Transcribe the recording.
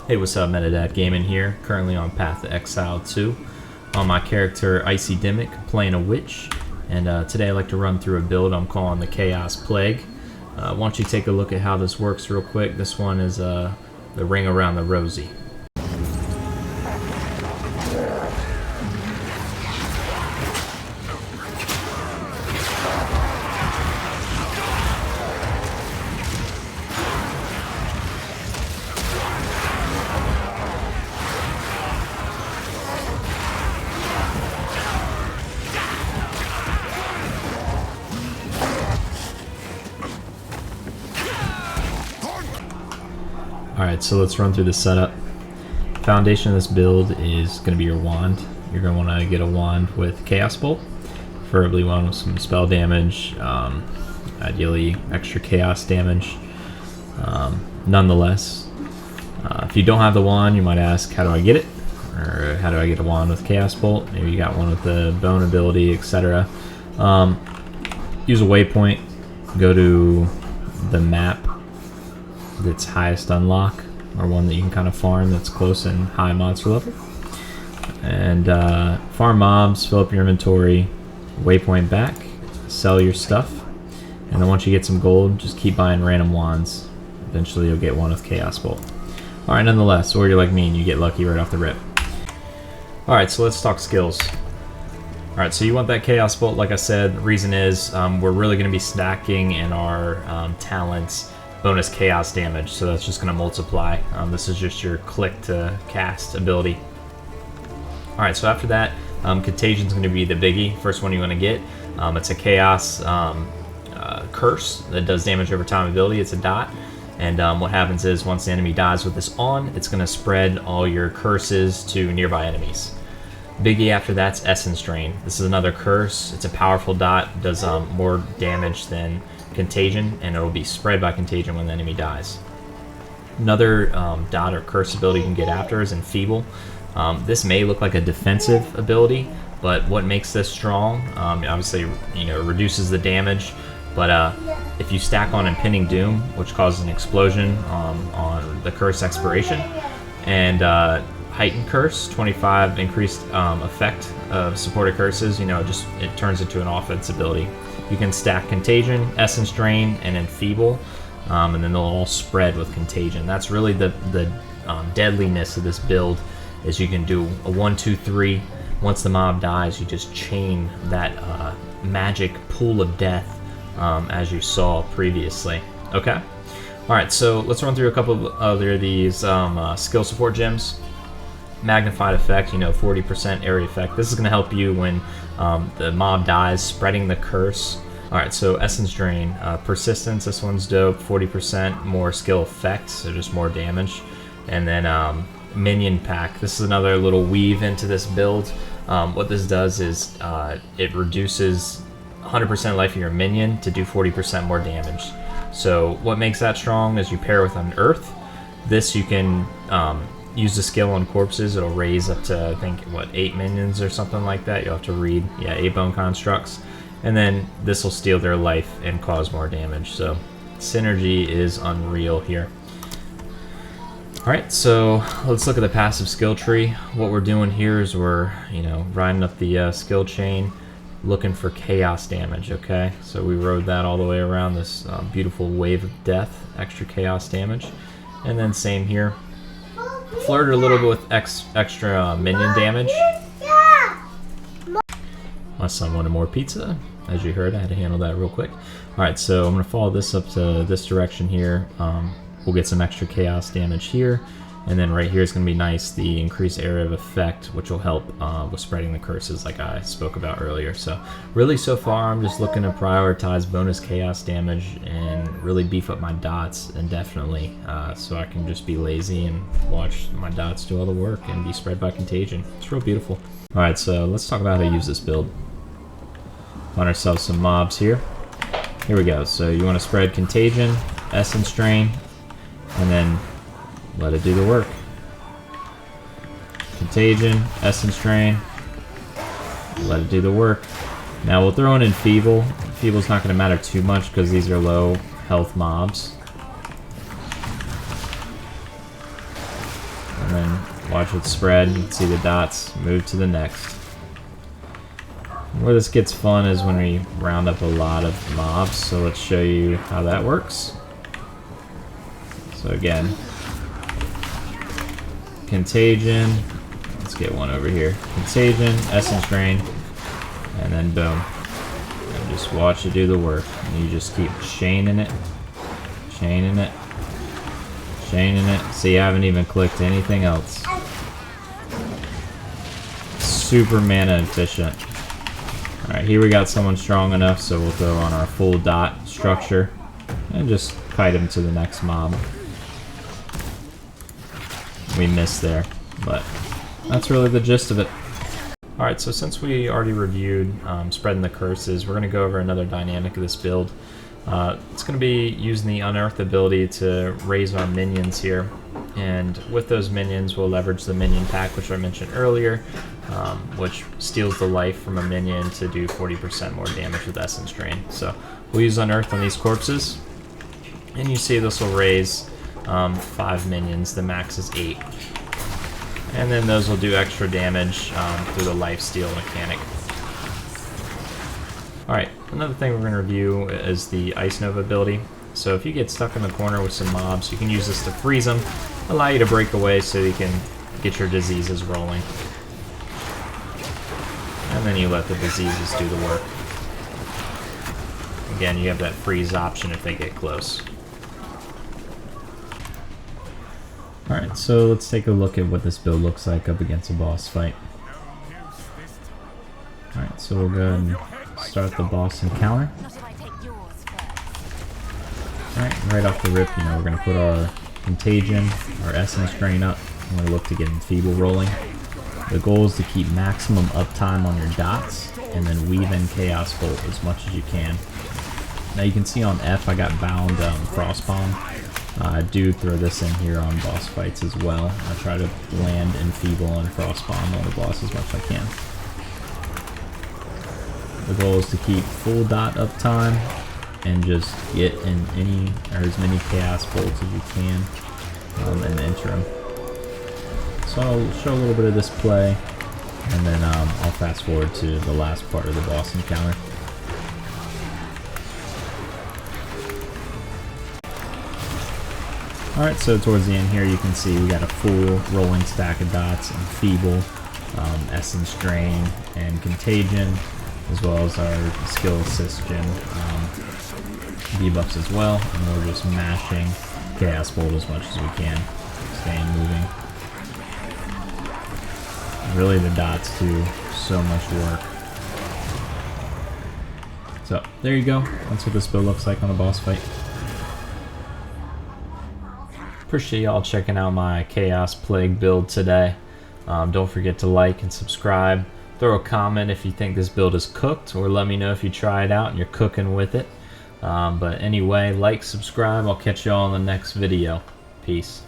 Hey, what's up, Metadad Gaming here, currently on Path to Exile 2. On my character, Icy Dimmick, playing a witch, and today I'd like to run through a build I'm calling the Chaos Plague. Why don't you take a look at how this works real quick. This one is the Ring Around the Rosie. Alright, so let's run through the setup. Foundation of this build is going to be your wand. You're going to want to get a wand with Chaos Bolt, preferably one with some spell damage, ideally extra chaos damage. Nonetheless, if you don't have the wand, you might ask, how do I get it? Or how do I get a wand with Chaos Bolt? Maybe you got one with the bone ability, etc. Use a waypoint, go to the map that's highest unlock, or one that you can kind of farm that's close and high monster level, and farm mobs, fill up your inventory, waypoint back, sell your stuff, and then once you get some gold, just keep buying random wands. Eventually you'll get one with Chaos Bolt. Alright, nonetheless, or you're like me and you get lucky right off the rip. Alright, so let's talk skills. Alright, so you want that Chaos Bolt, like I said. The reason is we're really going to be stacking in our talents bonus chaos damage, so that's just going to multiply. This is just your click to cast ability. Alright, so after that, Contagion is going to be the biggie, first one you want to get. It's a chaos curse that does damage over time ability. It's a dot, and what happens is once the enemy dies with this on, it's going to spread all your curses to nearby enemies. Biggie after that's Essence Drain. This is another curse. It's a powerful dot, does more damage than Contagion, and it'll be spread by Contagion when the enemy dies. Another dot or curse ability you can get after is Enfeeble. This may look like a defensive ability, but what makes this strong, obviously, reduces the damage, but if you stack on Impending Doom, which causes an explosion on the curse expiration, and Heightened Curse, 25 increased effect of supported curses, it turns into an offense ability. You can stack Contagion, Essence Drain, and Enfeeble, and then they'll all spread with Contagion. That's really the deadliness of this build, is you can do a 1, 2, 3. Once the mob dies, you just chain that magic pool of death, as you saw previously. Okay? Alright, so let's run through a couple of other of these skill support gems. Magnified effect, 40% area effect. This is going to help you when the mob dies, spreading the curse. Alright, so Essence Drain. Persistence, this one's dope. 40% more skill effect, so just more damage. And then Minion Pack. This is another little weave into this build. What this does is it reduces 100% life of your minion to do 40% more damage. So what makes that strong is you pair with an Earth. This you can use the skill on corpses. It'll raise up to, I think, 8 minions or something like that. You'll have to read. Yeah, 8 bone constructs. And then this will steal their life and cause more damage. So synergy is unreal here. Alright, so let's look at the passive skill tree. What we're doing here is we're, riding up the skill chain, looking for chaos damage, okay? So we rode that all the way around this beautiful wave of death, extra chaos damage. And then same here. Flirted a little bit with extra minion damage. My son wanted more pizza. As you heard, I had to handle that real quick. Alright, so I'm going to follow this up to this direction here. We'll get some extra chaos damage here. And then right here is going to be nice, the increased area of effect, which will help with spreading the curses like I spoke about earlier. So really, so far, I'm just looking to prioritize bonus chaos damage and really beef up my dots indefinitely, so I can just be lazy and watch my dots do all the work and be spread by Contagion. It's real beautiful. Alright, so let's talk about how to use this build. Find ourselves some mobs here. Here we go. So you want to spread Contagion, Essence Drain, and then let it do the work. Contagion, Essence Drain, let it do the work. Now we'll throw in Enfeeble. Enfeeble's not going to matter too much because these are low health mobs. then watch it spread. You can see the dots, move to the next. Where this gets fun is when we round up a lot of mobs, so let's show you how that works. So again, Contagion, let's get one over here. Contagion, Essence Drain, and then boom. And just watch it do the work. And you just keep chaining it, chaining it, chaining it. So you haven't even clicked anything else. Super mana efficient. Alright, here we got someone strong enough, so we'll throw on our full dot structure and just kite him to the next mob. We missed there, but that's really the gist of it. Alright, so since we already reviewed spreading the curses, we're going to go over another dynamic of this build. It's going to be using the Unearth ability to raise our minions here, and with those minions we'll leverage the minion pack, which I mentioned earlier, which steals the life from a minion to do 40% more damage with Essence Drain. So we'll use Unearth on these corpses, and you see this will raise 5 minions, the max is 8. And then those will do extra damage through the lifesteal mechanic. Alright, another thing we're going to review is the Ice Nova ability. So if you get stuck in the corner with some mobs, you can use this to freeze them, allow you to break away so you can get your diseases rolling. And then you let the diseases do the work. Again, you have that freeze option if they get close. Alright, so let's take a look at what this build looks like up against a boss fight. Alright, so we'll go ahead and start the boss encounter. Alright, right off the rip, you know, we're going to put our Contagion, our Essence Drain up, and we're going to look to get Enfeeble rolling. The goal is to keep maximum uptime on your dots, and then weave in Chaos Bolt as much as you can. Now you can see on F I got bound Frostbomb. I do throw this in here on boss fights as well. I try to land Enfeeble and Frostbomb on the boss as much as I can. The goal is to keep full dot uptime and just get in any or as many Chaos Bolts as you can in the interim. So I'll show a little bit of this play, and then I'll fast forward to the last part of the boss encounter. Alright, so towards the end here you can see we got a full rolling stack of dots, Enfeeble, Essence Drain, and Contagion, as well as our skill assist gen debuffs as well, and we're just mashing Chaos Bolt as much as we can, staying moving. Really the dots do so much work. So there you go, that's what this build looks like on a boss fight. Appreciate y'all checking out my Chaos Plague build today. Don't forget to like and subscribe. Throw a comment if you think this build is cooked, or let me know if you try it out and you're cooking with it. But anyway, like, subscribe. I'll catch y'all in the next video. Peace.